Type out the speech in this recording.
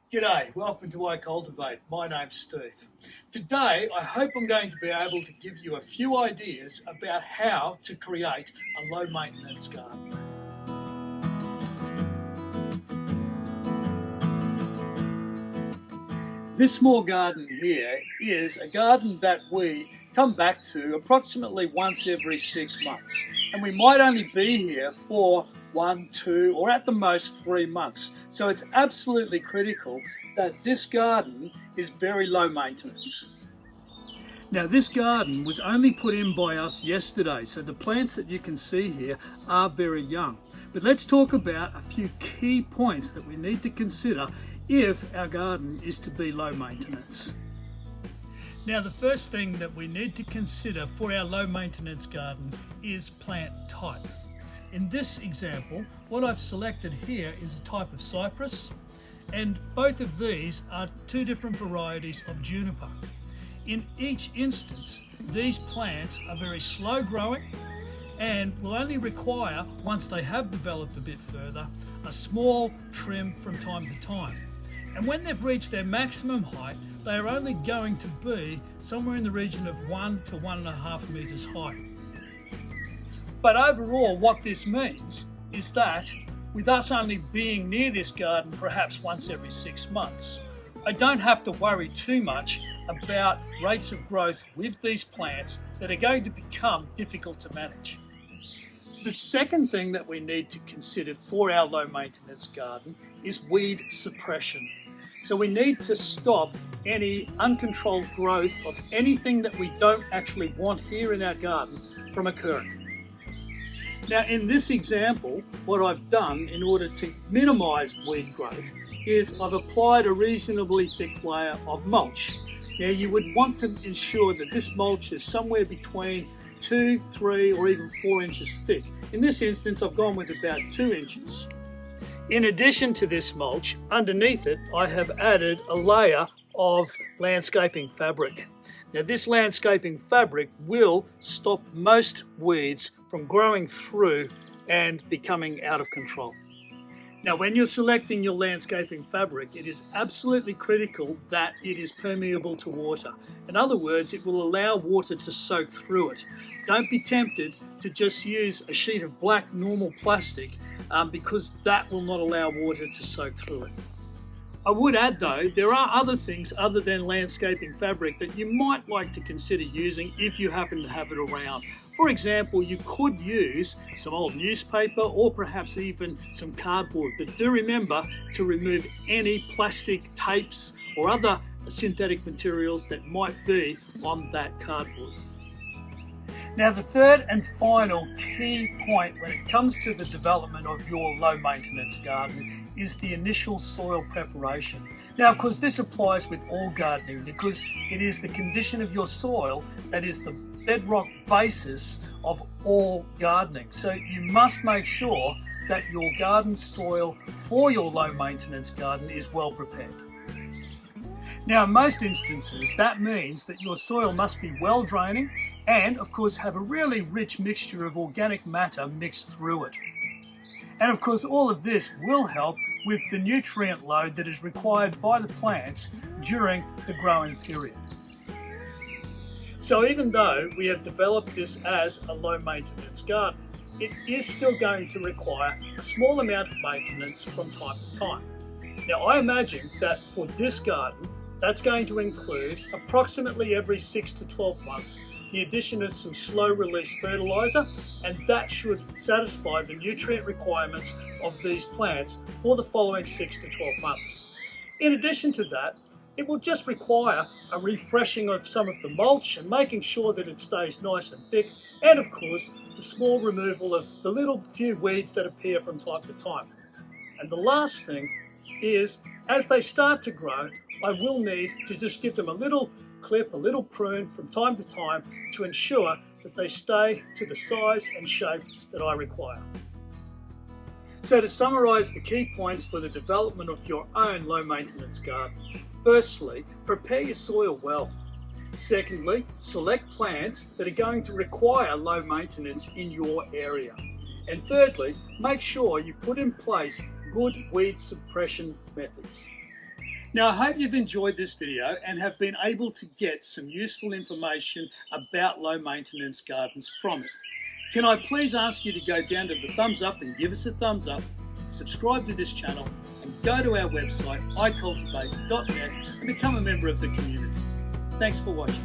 G'day, welcome to iCULTIVATE. My name's Steve. Today, I hope I'm going to be able to give you a few ideas about how to create a low maintenance garden. This small garden here is a garden that we come back to approximately once every 6 months. And we might only be here for 1, 2, or at the most 3 months. So it's absolutely critical that this garden is very low maintenance. Now this garden was only put in by us yesterday, so the plants that you can see here are very young. But let's talk about a few key points that we need to consider if our garden is to be low maintenance. Now the first thing that we need to consider for our low maintenance garden is plant type. In this example, what I've selected here is a type of cypress, and both of these are two different varieties of juniper. In each instance, these plants are very slow growing and will only require, once they have developed a bit further, a small trim from time to time. And when they've reached their maximum height, they are only going to be somewhere in the region of 1 to 1.5 meters high. But overall, what this means is that with us only being near this garden perhaps once every 6 months, I don't have to worry too much about rates of growth with these plants that are going to become difficult to manage. The second thing that we need to consider for our low maintenance garden is weed suppression. So we need to stop any uncontrolled growth of anything that we don't actually want here in our garden from occurring. Now in this example, what I've done in order to minimize weed growth is I've applied a reasonably thick layer of mulch. Now you would want to ensure that this mulch is somewhere between 2, 3 or even 4 inches thick. In this instance I've gone with about 2 inches. In addition to this mulch, underneath it I have added a layer of landscaping fabric. Now this landscaping fabric will stop most weeds from growing through and becoming out of control. Now when you're selecting your landscaping fabric, it is absolutely critical that it is permeable to water. In other words, it will allow water to soak through it. Don't be tempted to just use a sheet of black normal plastic because that will not allow water to soak through it. I would add though, there are other things other than landscaping fabric that you might like to consider using if you happen to have it around. For example, you could use some old newspaper or perhaps even some cardboard, but do remember to remove any plastic tapes or other synthetic materials that might be on that cardboard. Now the third and final key point when it comes to the development of your low maintenance garden is the initial soil preparation. Now of course this applies with all gardening because it is the condition of your soil that is the bedrock basis of all gardening. So you must make sure that your garden soil for your low maintenance garden is well prepared. Now in most instances that means that your soil must be well draining and of course have a really rich mixture of organic matter mixed through it. And of course all of this will help with the nutrient load that is required by the plants during the growing period. So even though we have developed this as a low maintenance garden, it is still going to require a small amount of maintenance from time to time. Now I imagine that for this garden, that's going to include approximately every 6 to 12 months the addition of some slow release fertilizer, and that should satisfy the nutrient requirements of these plants for the following 6 to 12 months. In addition to that, it will just require a refreshing of some of the mulch and making sure that it stays nice and thick, and of course the small removal of the little few weeds that appear from time to time. And the last thing is, as they start to grow, I will need to just give them a little clip, a little prune from time to time to ensure that they stay to the size and shape that I require. So to summarise the key points for the development of your own low maintenance garden. Firstly, prepare your soil well. Secondly, select plants that are going to require low maintenance in your area. And thirdly, make sure you put in place good weed suppression methods. Now, I hope you've enjoyed this video and have been able to get some useful information about low maintenance gardens from it. Can I please ask you to go down to the thumbs up and give us a thumbs up, subscribe to this channel, and go to our website, iCULTIVATE.net, and become a member of the community. Thanks for watching.